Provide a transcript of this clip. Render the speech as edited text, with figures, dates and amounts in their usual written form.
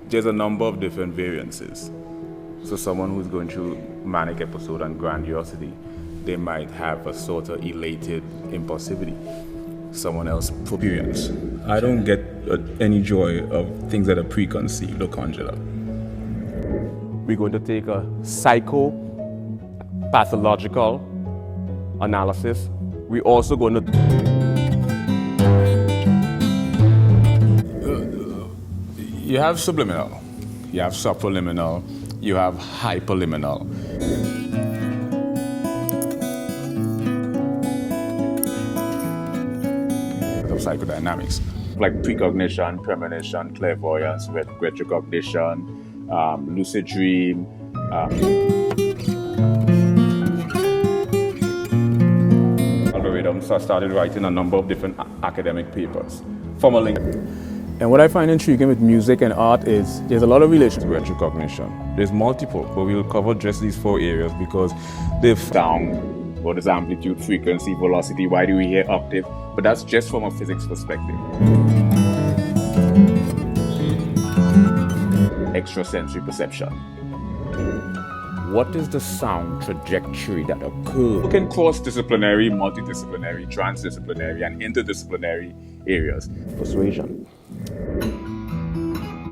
There's a number of different variances. So someone who's going through manic episode and grandiosity, they might have a sort of elated impulsivity. Someone else experience. I don't get any joy of things that are preconceived or conjured up. We're going to take a psychopathological analysis. We're also going to you have subliminal, you have supraliminal, you have hyperliminal. Of psychodynamics, like precognition, premonition, clairvoyance, retrocognition, lucid dream. Algorithms. So I started writing a number of different academic papers. And what I find intriguing with music and art is there's a lot of relations with retrocognition. There's multiple, but we'll cover just these 4 areas because they've down. What is amplitude, frequency, velocity? Why do we hear octave? But that's just from a physics perspective. Extrasensory perception. what is the sound trajectory that occurs? You can cross-disciplinary, multidisciplinary, transdisciplinary, and interdisciplinary areas. Persuasion.